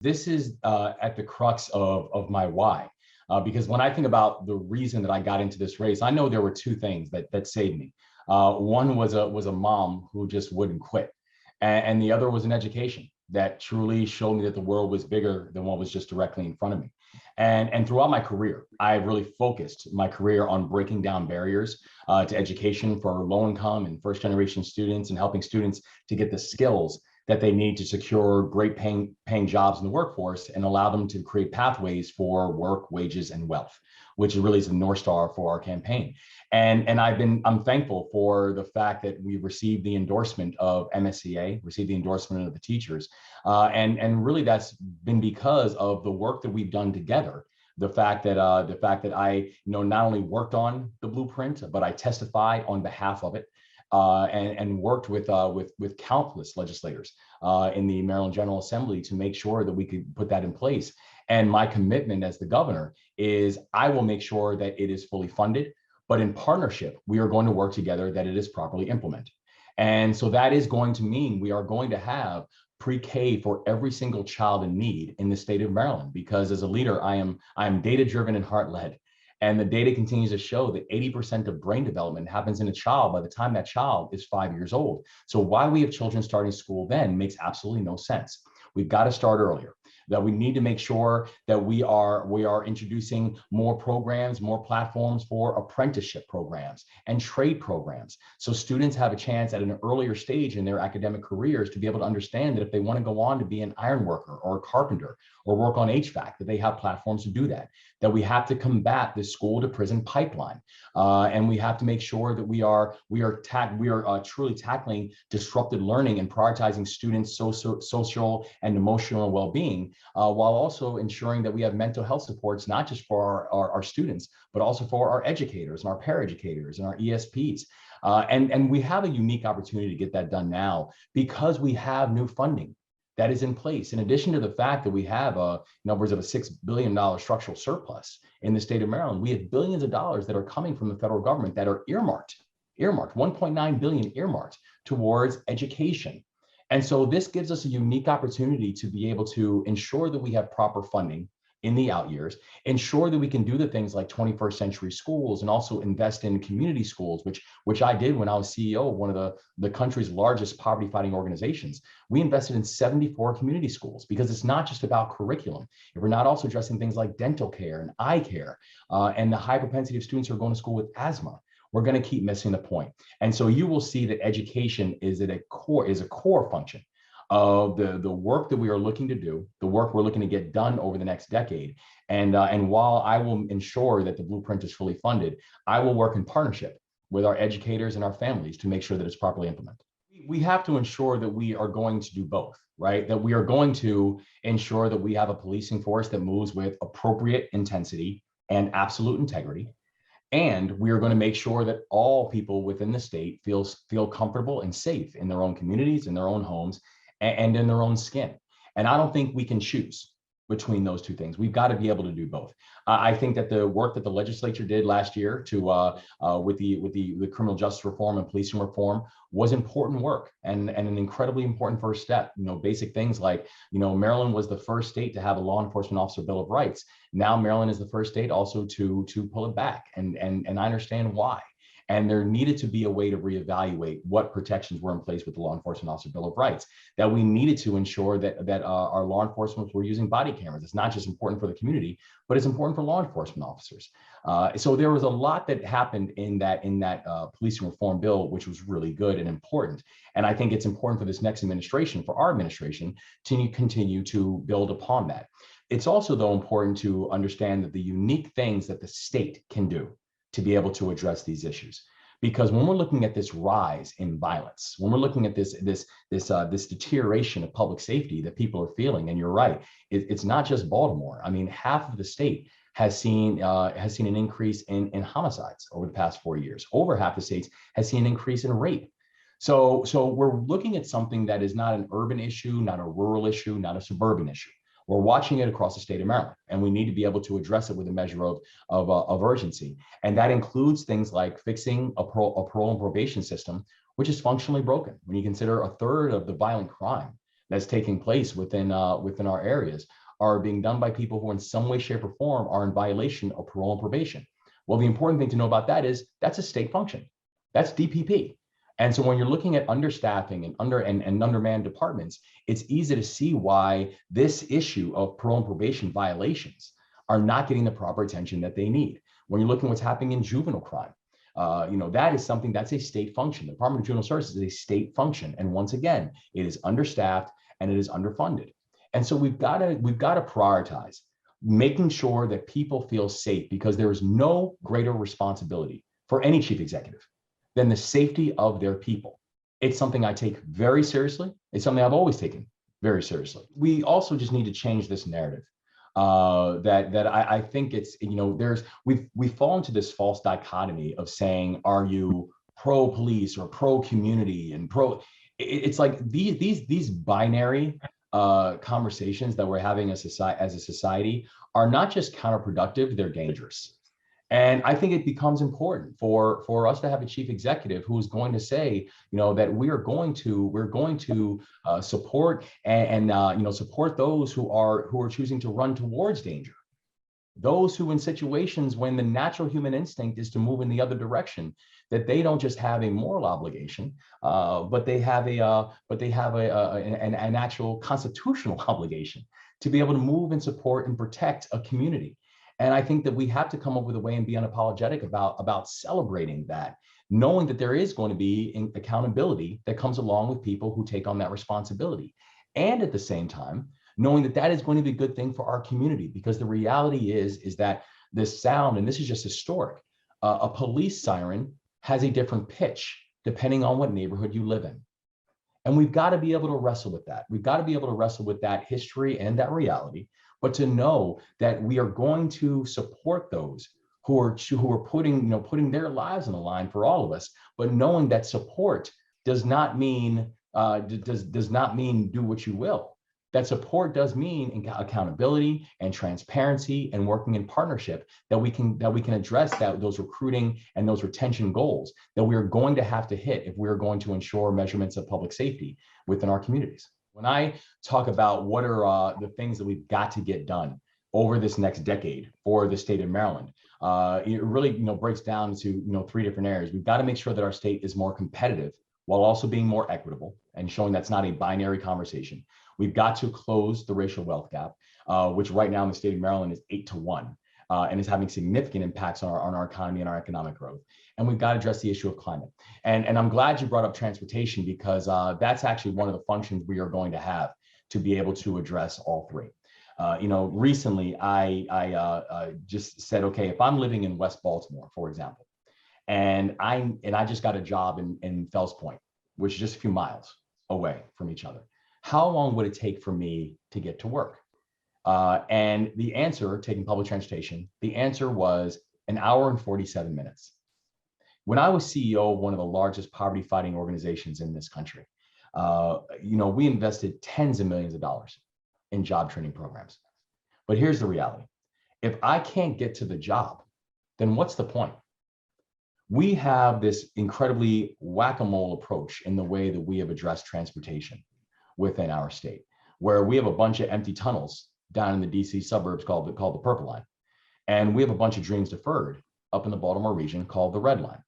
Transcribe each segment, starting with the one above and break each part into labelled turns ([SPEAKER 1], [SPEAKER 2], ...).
[SPEAKER 1] This is at the crux of my why. Because when I think about the reason that I got into this race, I know there were two things that saved me. One was a mom who just wouldn't quit, and the other was an education that truly showed me that the world was bigger than what was just directly in front of me. And throughout my career, I really focused my career on breaking down barriers to education for low income and first generation students, and helping students to get the skills that they need to secure great paying jobs in the workforce and allow them to create pathways for work, wages, and wealth, which really is the North Star for our campaign. And I'm thankful for the fact that we received the endorsement of MSCA, received the endorsement of the teachers. And really that's been because of the work that we've done together. The fact that I not only worked on the blueprint, but I testified on behalf of it. And worked with countless legislators in the Maryland General Assembly to make sure that we could put that in place. And my commitment as the governor is I will make sure that it is fully funded, but in partnership, we are going to work together that it is properly implemented. And so that is going to mean we are going to have pre-K for every single child in need in the state of Maryland, because as a leader, I am data-driven and heart-led. And the data continues to show that 80% of brain development happens in a child by the time that child is 5 years old. So why we have children starting school then makes absolutely no sense. We've got to start earlier. That we need to make sure that we are introducing more programs, more platforms for apprenticeship programs and trade programs. So students have a chance at an earlier stage in their academic careers to be able to understand that if they want to go on to be an iron worker or a carpenter or work on HVAC, that they have platforms to do that. That we have to combat this school to prison pipeline. And we have to make sure that we are truly tackling disrupted learning and prioritizing students' social and emotional well-being, while also ensuring that we have mental health supports, not just for our students, but also for our educators and our paraeducators and our ESPs. And we have a unique opportunity to get that done now because we have new funding that is in place. In addition to the fact that we have numbers of a $6 billion structural surplus in the state of Maryland, we have billions of dollars that are coming from the federal government that are earmarked, 1.9 billion earmarked towards education. And so this gives us a unique opportunity to be able to ensure that we have proper funding in the out years, ensure that we can do the things like 21st century schools, and also invest in community schools, which I did when I was CEO of one of the country's largest poverty fighting organizations. We invested in 74 community schools because it's not just about curriculum. If we're not also addressing things like dental care and eye care, and the high propensity of students who are going to school with asthma, we're going to keep missing the point. And so you will see that education is a core function of the work that we are looking to do, the work we're looking to get done over the next decade. And while I will ensure that the blueprint is fully funded, I will work in partnership with our educators and our families to make sure that it's properly implemented. We have to ensure that we are going to do both, right? That we are going to ensure that we have a policing force that moves with appropriate intensity and absolute integrity. And we are going to make sure that all people within the state feel comfortable and safe in their own communities, in their own homes, and in their own skin. And I don't think we can choose between those two things. We've got to be able to do both. I think that the work that the legislature did last year with the criminal justice reform and policing reform was important work and an incredibly important first step. Basic things like, Maryland was the first state to have a law enforcement officer bill of rights. Now Maryland is the first state also to pull it back, and I understand why. And there needed to be a way to reevaluate what protections were in place with the Law Enforcement Officer Bill of Rights, that we needed to ensure that our law enforcement were using body cameras. It's not just important for the community, but it's important for law enforcement officers. So there was a lot that happened in that policing reform bill, which was really good and important. And I think it's important for this next administration, for our administration, to continue to build upon that. It's also, though, important to understand that the unique things that the state can do to be able to address these issues. Because when we're looking at this rise in violence, when we're looking at this deterioration of public safety that people are feeling, and you're right, it's not just Baltimore. I mean, half of the state has seen an increase in homicides over the past 4 years. Over half the states has seen an increase in rape. So we're looking at something that is not an urban issue, not a rural issue, not a suburban issue. We're watching it across the state of Maryland, and we need to be able to address it with a measure of urgency. And that includes things like fixing a parole and probation system, which is functionally broken. When you consider a third of the violent crime that's taking place within our areas are being done by people who in some way, shape, or form are in violation of parole and probation. Well, the important thing to know about that is that's a state function. That's DPP. And so when you're looking at understaffing and undermanned departments, it's easy to see why this issue of parole and probation violations are not getting the proper attention that they need. When you're looking at what's happening in juvenile crime, that is something that's a state function. The Department of Juvenile Services is a state function. And once again, it is understaffed and it is underfunded. And so we've got to prioritize making sure that people feel safe, because there is no greater responsibility for any chief executive than the safety of their people. It's something I take very seriously. It's something I've always taken very seriously. We also just need to change this narrative. I think it's, we fall into this false dichotomy of saying, are you pro police or pro community and pro? It's like these binary conversations that we're having as a society are not just counterproductive, they're dangerous. And I think it becomes important for us to have a chief executive who is going to say, that we're going to support and support those who are choosing to run towards danger. Those who in situations when the natural human instinct is to move in the other direction, that they don't just have a moral obligation, but they have an actual constitutional obligation to be able to move and support and protect a community. And I think that we have to come up with a way and be unapologetic about celebrating that, knowing that there is going to be accountability that comes along with people who take on that responsibility. And at the same time, knowing that that is going to be a good thing for our community, because the reality is that this sound, and this is just historic, a police siren has a different pitch depending on what neighborhood you live in. And we've got to be able to wrestle with that. We've got to be able to wrestle with that history and that reality, but to know that we are going to support those who are putting their lives on the line for all of us, but knowing that support does not mean does not mean do what you will. That support does mean accountability and transparency and working in partnership, that we can address those recruiting and those retention goals that we are going to have to hit if we are going to ensure measurements of public safety within our communities. When I talk about what are the things that we've got to get done over this next decade for the state of Maryland, it really breaks down to three different areas. We've got to make sure that our state is more competitive while also being more equitable and showing that's not a binary conversation. We've got to close the racial wealth gap, which right now in the state of Maryland is 8-1, and is having significant impacts on our economy and our economic growth. And we've got to address the issue of climate. And I'm glad you brought up transportation, because that's actually one of the functions we are going to have to be able to address all three. Recently I just said, okay, if I'm living in West Baltimore, for example, and I just got a job in Fells Point, which is just a few miles away from each other, how long would it take for me to get to work? And the answer, taking public transportation, the answer was 1 hour and 47 minutes. When I was CEO of one of the largest poverty fighting organizations in this country, we invested tens of millions of dollars in job training programs. But here's the reality. If I can't get to the job, then what's the point? We have this incredibly whack-a-mole approach in the way that we have addressed transportation within our state, where we have a bunch of empty tunnels down in the DC suburbs called the Purple Line. And we have a bunch of dreams deferred up in the Baltimore region called the Red Line.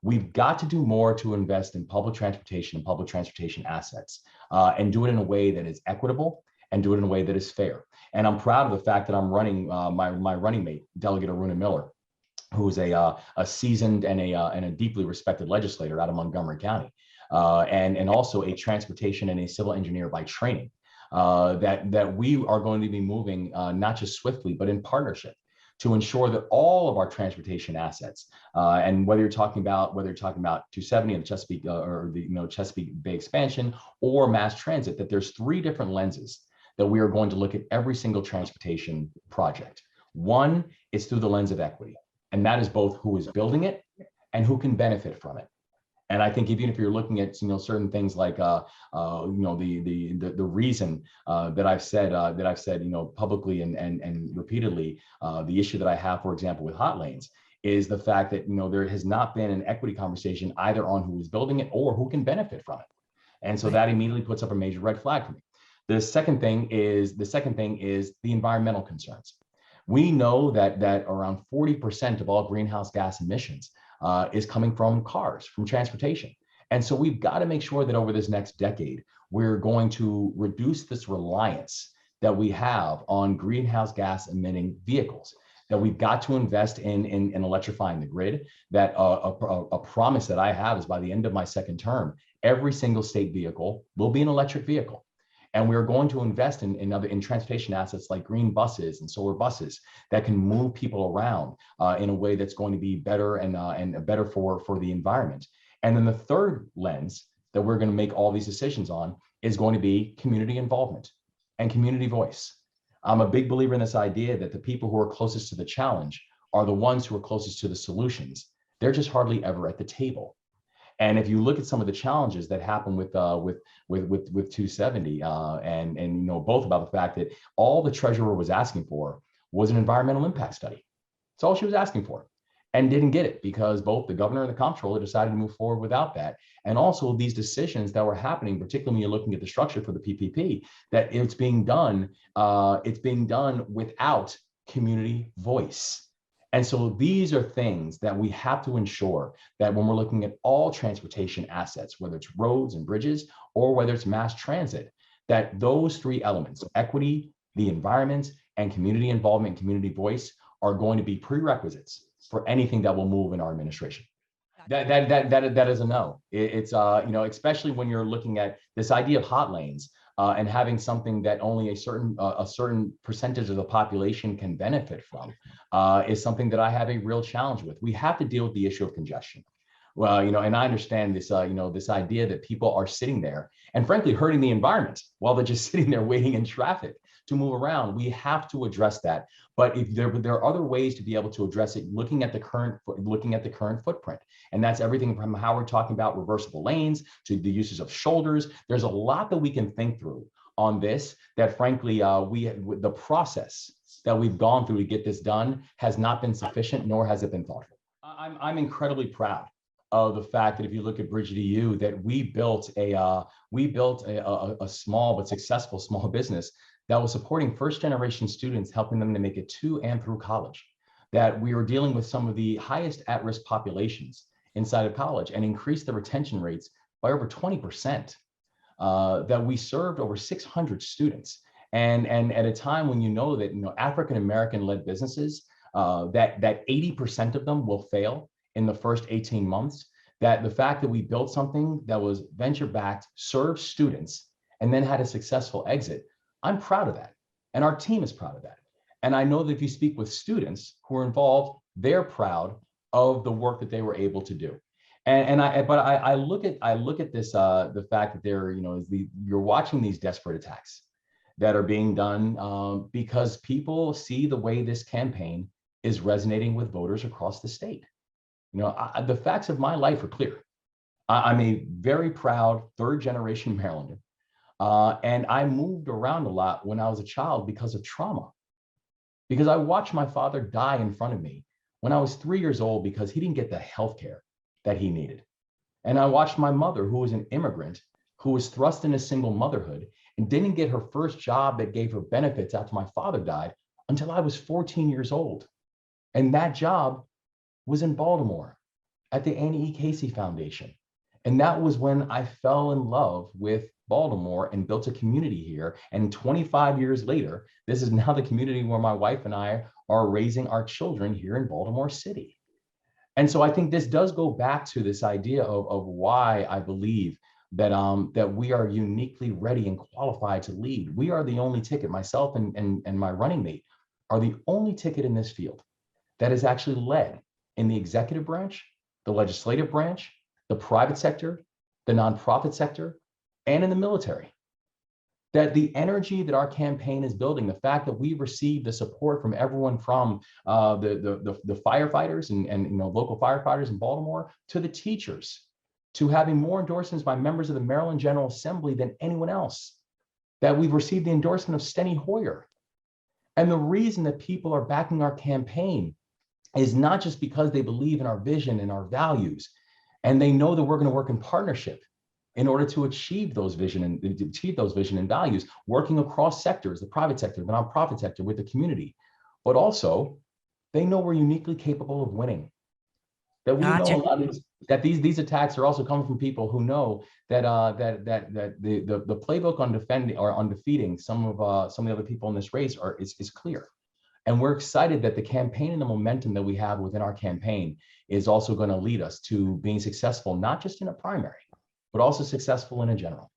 [SPEAKER 1] We've got to do more to invest in public transportation and public transportation assets, and do it in a way that is equitable and do it in a way that is fair. And I'm proud of the fact that I'm running my running mate, Delegate Aruna Miller, who is a seasoned and a deeply respected legislator out of Montgomery County, and also a transportation and a civil engineer by training. That we are going to be moving not just swiftly, but in partnership to ensure that all of our transportation assets, and whether you're talking about 270 and Chesapeake or the Chesapeake Bay expansion or mass transit, that there's three different lenses that we are going to look at every single transportation project. One is through the lens of equity, and that is both who is building it and who can benefit from it. And I think even if you're looking at certain things like the reason that I've said publicly and repeatedly, the issue that I have, for example, with hot lanes is the fact that there has not been an equity conversation either on who is building it or who can benefit from it. And so that immediately puts up a major red flag for me. The second thing is the environmental concerns. We know that around 40% of all greenhouse gas emissions is coming from cars, from transportation. And so we've got to make sure that over this next decade, we're going to reduce this reliance that we have on greenhouse gas emitting vehicles, that we've got to invest in electrifying the grid, that a promise that I have is by the end of my second term, every single state vehicle will be an electric vehicle. And we're going to invest in transportation assets like green buses and solar buses that can move people around in a way that's going to be better and better for the environment. And then the third lens that we're going to make all these decisions on is going to be community involvement and community voice. I'm a big believer in this idea that the people who are closest to the challenge are the ones who are closest to the solutions. They're just hardly ever at the table. And if you look at some of the challenges that happen with 270, and both about the fact that all the treasurer was asking for was an environmental impact study. That's all she was asking for, and didn't get it because both the governor and the comptroller decided to move forward without that. And also these decisions that were happening, particularly when you're looking at the structure for the PPP, that it's being done without community voice. And so these are things that we have to ensure that when we're looking at all transportation assets, whether it's roads and bridges, or whether it's mass transit, that those three elements, equity, the environment, and community involvement and community voice, are going to be prerequisites for anything that will move in our administration. That is a no. It's especially when you're looking at this idea of hot lanes and having something that only a certain percentage of the population can benefit from is something that I have a real challenge with. We have to deal with the issue of congestion. Well, and I understand this, this idea that people are sitting there and frankly hurting the environment while they're just sitting there waiting in traffic to move around. We have to address that. But if there are other ways to be able to address it, looking at the current footprint. And that's everything from how we're talking about reversible lanes to the uses of shoulders. There's a lot that we can think through on this that frankly, the process that we've gone through to get this done has not been sufficient, nor has it been thoughtful. I'm incredibly proud of the fact that if you look at Bridge to You, that we built a small but successful small business that was supporting first generation students, helping them to make it to and through college. That we were dealing with some of the highest at-risk populations inside of college and increased the retention rates by over 20%. That we served over 600 students. And at a time when that African-American led businesses, that 80% of them will fail in the first 18 months, that the fact that we built something that was venture-backed, served students, and then had a successful exit, I'm proud of that. And our team is proud of that. And I know that if you speak with students who are involved, they're proud of the work that they were able to do. I look at this, the fact that you're watching these desperate attacks that are being done because people see the way this campaign is resonating with voters across the state. The facts of my life are clear. I'm a very proud third generation Marylander. And I moved around a lot when I was a child because of trauma. Because I watched my father die in front of me when I was 3 years old because he didn't get the health care that he needed. And I watched my mother, who was an immigrant, who was thrust into single motherhood and didn't get her first job that gave her benefits after my father died until I was 14 years old. And that job was in Baltimore at the Annie E. Casey Foundation. And that was when I fell in love with Baltimore and built a community here. And 25 years later, this is now the community where my wife and I are raising our children here in Baltimore City. And so I think this does go back to this idea of why I believe that that we are uniquely ready and qualified to lead. We are the only ticket, myself and my running mate are the only ticket in this field that is actually led in the executive branch, the legislative branch, the private sector, the nonprofit sector, and in the military. That the energy that our campaign is building, the fact that we've received the support from everyone from the firefighters and local firefighters in Baltimore to the teachers, to having more endorsements by members of the Maryland General Assembly than anyone else, that we've received the endorsement of Steny Hoyer. And the reason that people are backing our campaign is not just because they believe in our vision and our values, and they know that we're going to work in partnership. in order to achieve those vision and values, working across sectors, the private sector, the nonprofit sector, with the community. But also, they know we're uniquely capable of winning. That we know
[SPEAKER 2] Gotcha.
[SPEAKER 1] a lot of these attacks are also coming from people who know that the playbook on defending or on defeating some of the other people in this race is clear. And we're excited that the campaign and the momentum that we have within our campaign is also going to lead us to being successful, not just in a primary, but also successful in a general.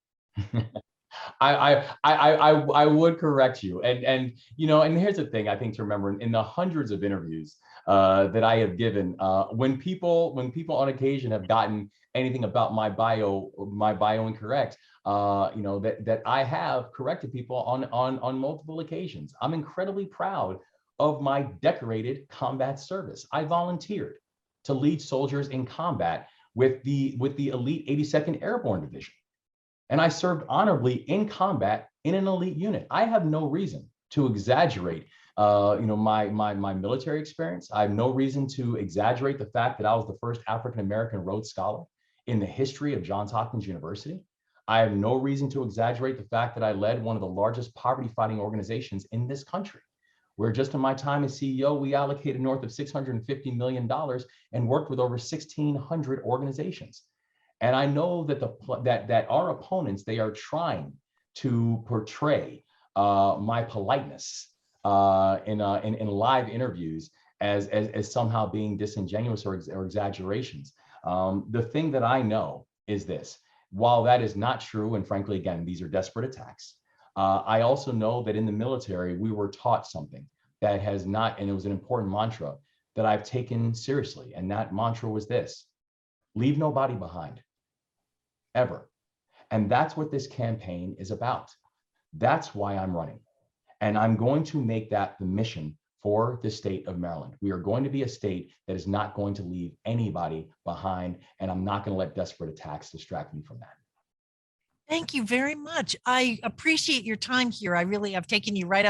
[SPEAKER 1] I would correct you, and and here's the thing I think to remember: in the hundreds of interviews that I have given, when people on occasion have gotten anything about my bio incorrect, that I have corrected people on multiple occasions. I'm incredibly proud of my decorated combat service. I volunteered to lead soldiers in combat with the elite 82nd Airborne Division. And I served honorably in combat in an elite unit. I have no reason to exaggerate, my military experience. I have no reason to exaggerate the fact that I was the first African-American Rhodes Scholar in the history of Johns Hopkins University. I have no reason to exaggerate the fact that I led one of the largest poverty-fighting organizations in this country, where just in my time as CEO, we allocated north of $650 million and worked with over 1,600 organizations. And I know that that our opponents, they are trying to portray my politeness in live interviews as somehow being disingenuous or exaggerations. The thing that I know is this: while that is not true, and frankly, again, these are desperate attacks, I also know that in the military we were taught something that has not, and it was an important mantra that I've taken seriously, and that mantra was this: leave nobody behind. Ever. And that's what this campaign is about. That's why I'm running. And I'm going to make that the mission for the state of Maryland. We are going to be a state that is not going to leave anybody behind, and I'm not going to let desperate attacks distract me from that.
[SPEAKER 2] Thank you very much. I appreciate your time here. I really have taken you right up